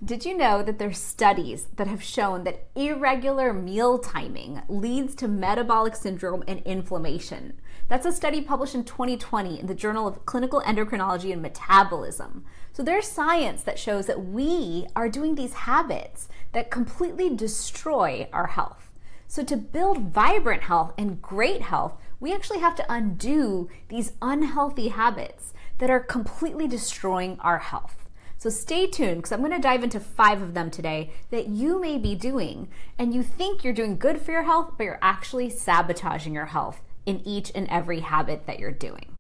Did you know that there's studies that have shown that irregular meal timing leads to metabolic syndrome and inflammation? That's a study published in 2020 in the Journal of Clinical Endocrinology and Metabolism. So there's science that shows that we are doing these habits that completely destroy our health. So to build vibrant health and great health, we actually have to undo these unhealthy habits that are completely destroying our health. So stay tuned, because I'm going to dive into 5 of them today that you may be doing, and you think you're doing good for your health, but you're actually sabotaging your health in each and every habit that you're doing.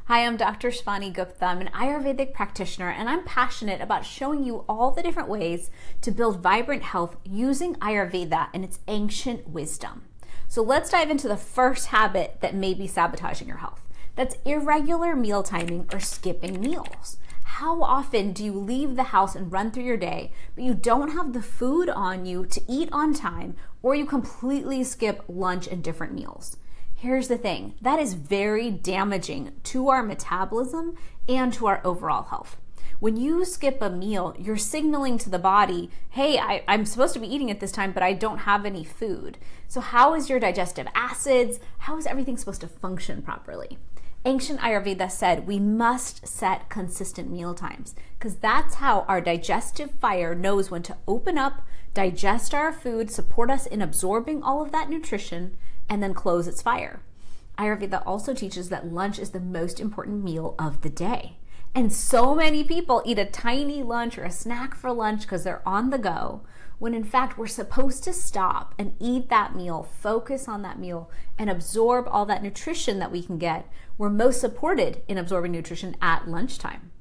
Hi, I'm Dr. Shivani Gupta. I'm an Ayurvedic practitioner, and I'm passionate about showing you all the different ways to build vibrant health using Ayurveda and its ancient wisdom. So let's dive into the first habit that may be sabotaging your health. That's irregular meal timing or skipping meals. How often do you leave the house and run through your day, but you don't have the food on you to eat on time, or you completely skip lunch and different meals? Here's the thing, that is very damaging to our metabolism and to our overall health. When you skip a meal, you're signaling to the body, hey, I'm supposed to be eating at this time, but I don't have any food. So how is your digestive acids? How is everything supposed to function properly? Ancient Ayurveda said we must set consistent meal times, because that's how our digestive fire knows when to open up, digest our food, support us in absorbing all of that nutrition, and then close its fire. Ayurveda also teaches that lunch is the most important meal of the day. And so many people eat a tiny lunch or a snack for lunch because they're on the go, when in fact we're supposed to stop and eat that meal, focus on that meal, and absorb all that nutrition that we can get. We're most supported in absorbing nutrition at lunchtime.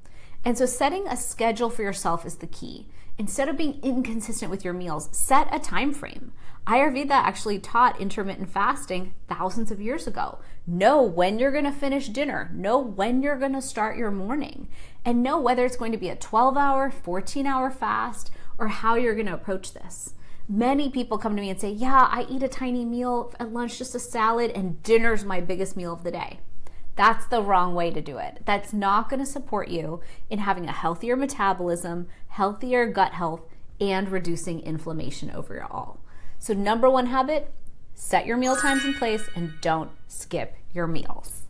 And so setting a schedule for yourself is the key. Instead of being inconsistent with your meals, set a time frame. Ayurveda actually taught intermittent fasting thousands of years ago. Know when you're going to finish dinner, know when you're going to start your morning, and know whether it's going to be a 12-hour, 14-hour fast, or how you're going to approach this. Many people come to me and say, yeah, I eat a tiny meal at lunch, just a salad, and dinner's my biggest meal of the day. That's the wrong way to do it. That's not going to support you in having a healthier metabolism, healthier gut health, and reducing inflammation overall. So number 1 habit, set your meal times in place and don't skip your meals.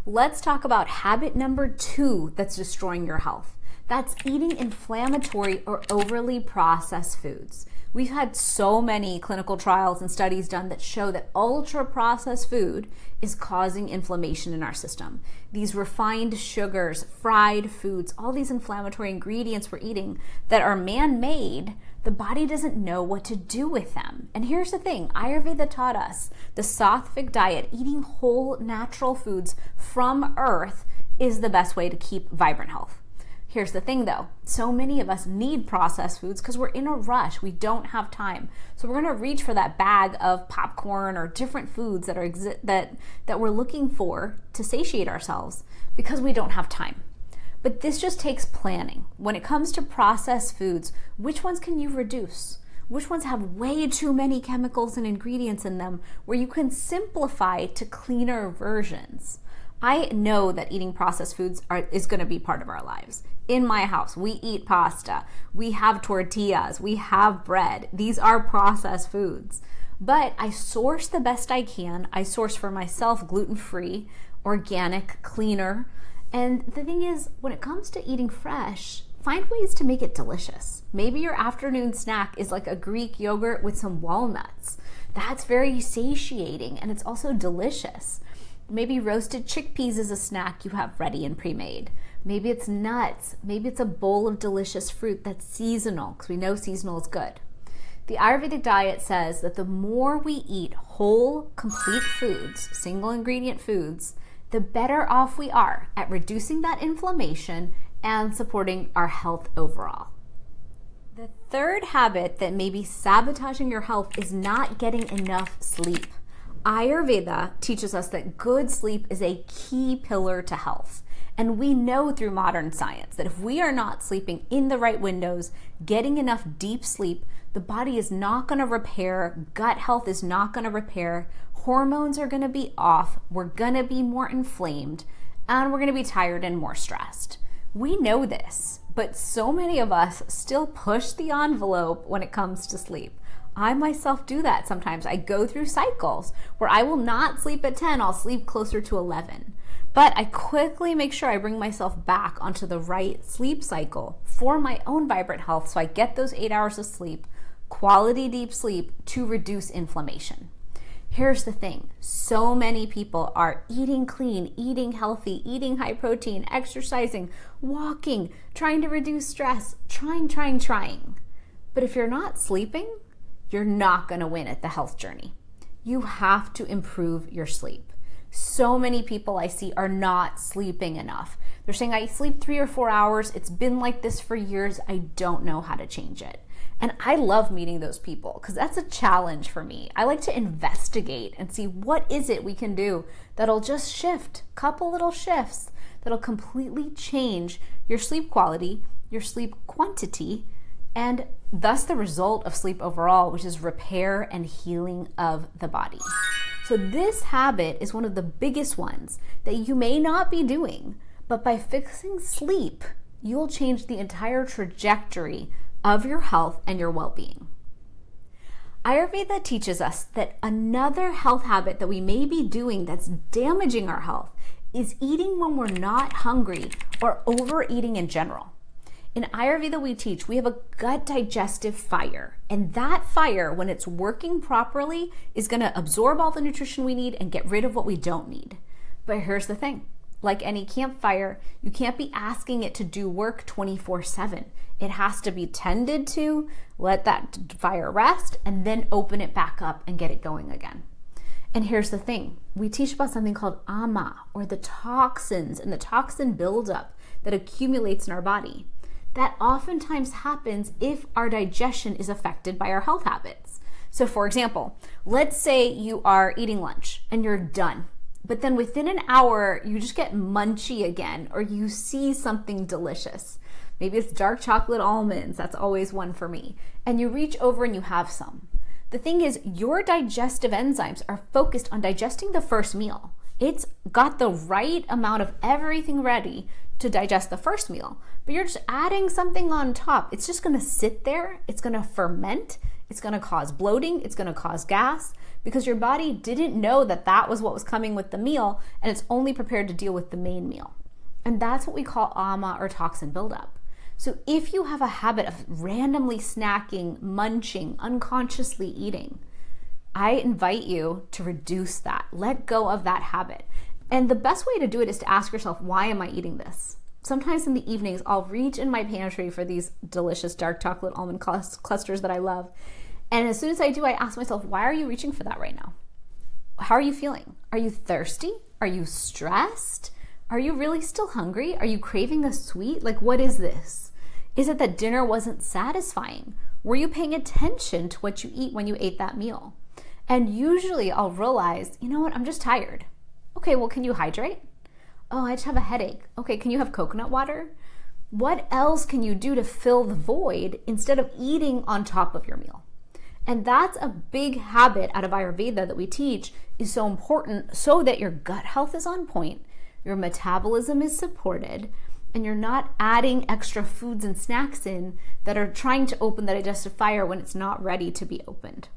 Let's talk about habit number 2 that's destroying your health. That's eating inflammatory or overly processed foods. We've had so many clinical trials and studies done that show that ultra-processed food is causing inflammation in our system. These refined sugars, fried foods, all these inflammatory ingredients we're eating that are man-made, the body doesn't know what to do with them. And here's the thing, Ayurveda taught us the sattvic diet, eating whole natural foods from earth, is the best way to keep vibrant health. Here's the thing though, so many of us need processed foods because we're in a rush, we don't have time. So we're gonna reach for that bag of popcorn or different foods that are that we're looking for to satiate ourselves because we don't have time. But this just takes planning. When it comes to processed foods, which ones can you reduce? Which ones have way too many chemicals and ingredients in them where you can simplify to cleaner versions? I know that eating processed foods is going to be part of our lives. In my house, we eat pasta, we have tortillas, we have bread. These are processed foods. But I source the best I can. I source for myself gluten-free, organic, cleaner. And the thing is, when it comes to eating fresh, find ways to make it delicious. Maybe your afternoon snack is like a Greek yogurt with some walnuts. That's very satiating and it's also delicious. Maybe roasted chickpeas is a snack you have ready and pre-made. Maybe it's nuts. Maybe it's a bowl of delicious fruit that's seasonal, because we know seasonal is good. The Ayurvedic diet says that the more we eat whole, complete foods, single ingredient foods, the better off we are at reducing that inflammation and supporting our health overall. The third habit that may be sabotaging your health is not getting enough sleep. Ayurveda teaches us that good sleep is a key pillar to health. And we know through modern science that if we are not sleeping in the right windows, getting enough deep sleep, the body is not going to repair, gut health is not going to repair, hormones are going to be off, we're going to be more inflamed, and we're going to be tired and more stressed. We know this, but so many of us still push the envelope when it comes to sleep. I myself do that sometimes. I go through cycles where I will not sleep at 10, I'll sleep closer to 11. But I quickly make sure I bring myself back onto the right sleep cycle for my own vibrant health so I get those 8 hours of sleep, quality deep sleep, to reduce inflammation. Here's the thing. So many people are eating clean, eating healthy, eating high protein, exercising, walking, trying to reduce stress, trying. But if you're not sleeping, you're not going to win at the health journey. You have to improve your sleep. So many people I see are not sleeping enough. They're saying, I sleep 3 or 4 hours. It's been like this for years. I don't know how to change it. And I love meeting those people because that's a challenge for me. I like to investigate and see what is it we can do that'll just shift, couple little shifts that'll completely change your sleep quality, your sleep quantity, and thus the result of sleep overall, which is repair and healing of the body. So this habit is one of the biggest ones that you may not be doing, but by fixing sleep, you'll change the entire trajectory of your health and your well-being. Ayurveda teaches us that another health habit that we may be doing that's damaging our health is eating when we're not hungry or overeating in general. In Ayurveda, we teach we have a gut digestive fire, and that fire, when it's working properly, is going to absorb all the nutrition we need and get rid of what we don't need. But here's the thing. Like any campfire, you can't be asking it to do work 24/7. It has to be tended to, let that fire rest, and then open it back up and get it going again. And here's the thing. We teach about something called ama, or the toxins and the toxin buildup that accumulates in our body. That oftentimes happens if our digestion is affected by our health habits. So for example, let's say you are eating lunch and you're done, but then within an hour, you just get munchy again, or you see something delicious. Maybe it's dark chocolate almonds. That's always one for me. And you reach over and you have some. The thing is, your digestive enzymes are focused on digesting the first meal. It's got the right amount of everything ready to digest the first meal, but you're just adding something on top. It's just going to sit there. It's going to ferment. It's going to cause bloating. It's going to cause gas because your body didn't know that that was what was coming with the meal, and it's only prepared to deal with the main meal. And that's what we call ama, or toxin buildup. So if you have a habit of randomly snacking, munching, unconsciously eating, I invite you to reduce that. Let go of that habit. And the best way to do it is to ask yourself, why am I eating this? Sometimes in the evenings, I'll reach in my pantry for these delicious dark chocolate almond clusters that I love. And as soon as I do, I ask myself, why are you reaching for that right now? How are you feeling? Are you thirsty? Are you stressed? Are you really still hungry? Are you craving a sweet? Like, what is this? Is it that dinner wasn't satisfying? Were you paying attention to what you eat when you ate that meal? And usually I'll realize, you know what? I'm just tired. Okay, well, can you hydrate? Oh, I just have a headache. Okay, can you have coconut water? What else can you do to fill the void instead of eating on top of your meal? And that's a big habit out of Ayurveda that we teach is so important so that your gut health is on point, your metabolism is supported, and you're not adding extra foods and snacks in that are trying to open the digestive fire when it's not ready to be opened.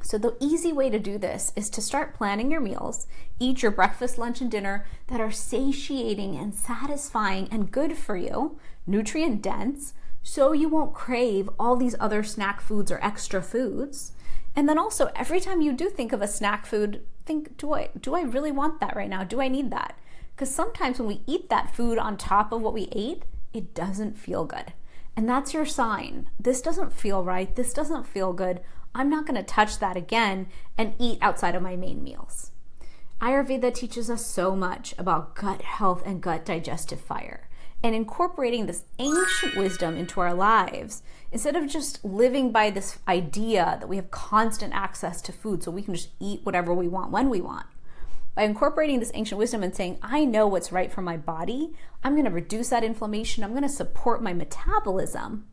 So the easy way to do this is to start planning your meals, eat your breakfast, lunch, and dinner that are satiating and satisfying and good for you, nutrient dense, so you won't crave all these other snack foods or extra foods. And then also every time you do think of a snack food, think, do I really want that right now? Do I need that? Because sometimes when we eat that food on top of what we ate, it doesn't feel good. And that's your sign. This doesn't feel right. This doesn't feel good. I'm not going to touch that again and eat outside of my main meals. Ayurveda teaches us so much about gut health and gut digestive fire. And incorporating this ancient wisdom into our lives, instead of just living by this idea that we have constant access to food so we can just eat whatever we want when we want. By incorporating this ancient wisdom and saying, I know what's right for my body, I'm going to reduce that inflammation, I'm going to support my metabolism,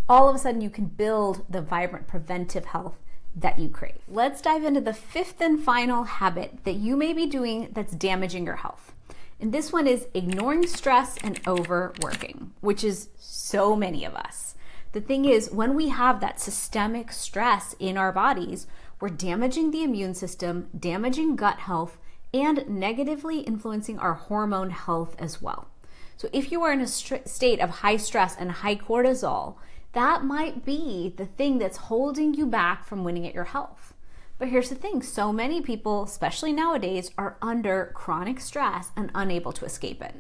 all of a sudden you can build the vibrant preventive health that you crave. Let's dive into the fifth and final habit that you may be doing that's damaging your health. And this one is ignoring stress and overworking, which is so many of us. The thing is, when we have that systemic stress in our bodies, we're damaging the immune system, damaging gut health, and negatively influencing our hormone health as well. So if you are in a state of high stress and high cortisol, that might be the thing that's holding you back from winning at your health. But here's the thing, so many people, especially nowadays, are under chronic stress and unable to escape it.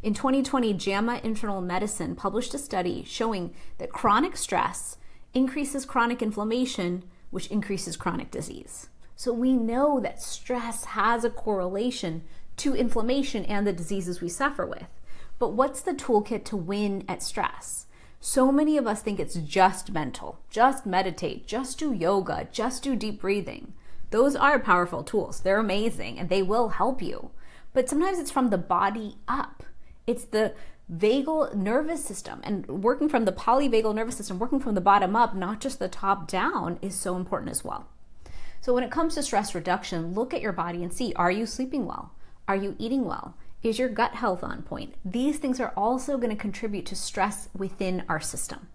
In 2020, JAMA Internal Medicine published a study showing that chronic stress increases chronic inflammation, which increases chronic disease. So we know that stress has a correlation to inflammation and the diseases we suffer with. But what's the toolkit to win at stress? So many of us think it's just mental, just meditate, just do yoga, just do deep breathing. Those are powerful tools. They're amazing and they will help you. But sometimes it's from the body up. It's the vagal nervous system, and working from the polyvagal nervous system, working from the bottom up, not just the top down, is so important as well. So when it comes to stress reduction, look at your body and see, are you sleeping well? Are you eating well? Is your gut health on point? These things are also going to contribute to stress within our system.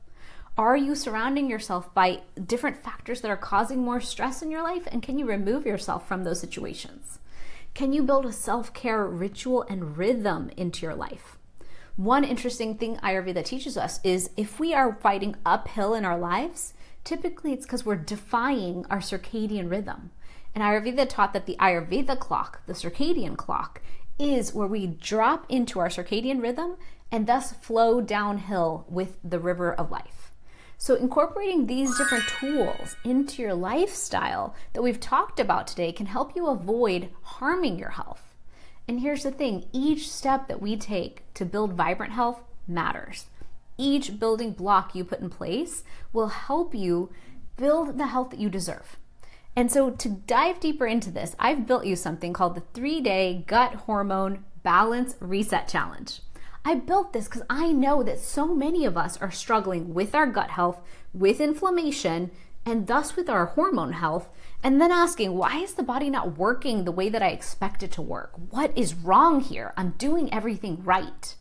Are you surrounding yourself by different factors that are causing more stress in your life? And can you remove yourself from those situations? Can you build a self-care ritual and rhythm into your life? One interesting thing Ayurveda teaches us is if we are fighting uphill in our lives, typically it's because we're defying our circadian rhythm. And Ayurveda taught that the Ayurveda clock, the circadian clock, is where we drop into our circadian rhythm and thus flow downhill with the river of life. So incorporating these different tools into your lifestyle that we've talked about today can help you avoid harming your health. And here's the thing, each step that we take to build vibrant health matters. Each building block you put in place will help you build the health that you deserve. And so to dive deeper into this, I've built you something called the 3-day gut hormone balance reset challenge. I built this because I know that so many of us are struggling with our gut health, with inflammation, and thus with our hormone health, and then asking, why is the body not working the way that I expect it to work? What is wrong here? I'm doing everything right.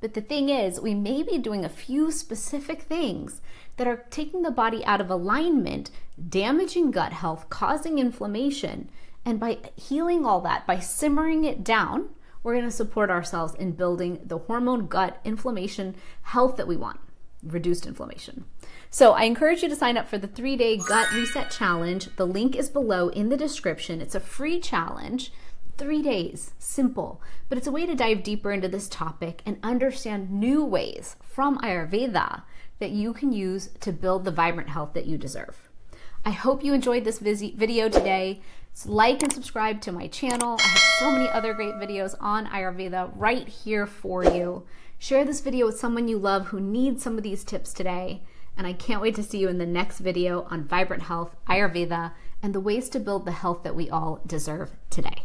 But the thing is, we may be doing a few specific things that are taking the body out of alignment, damaging gut health, causing inflammation. And by healing all that, by simmering it down, we're going to support ourselves in building the hormone gut inflammation health that we want, reduced inflammation. So I encourage you to sign up for the 3-day gut reset challenge. The link is below in the description. It's a free challenge. 3 days, simple, but it's a way to dive deeper into this topic and understand new ways from Ayurveda that you can use to build the vibrant health that you deserve. I hope you enjoyed this video today. Like and subscribe to my channel. I have so many other great videos on Ayurveda right here for you. Share this video with someone you love who needs some of these tips today. And I can't wait to see you in the next video on vibrant health, Ayurveda, and the ways to build the health that we all deserve today.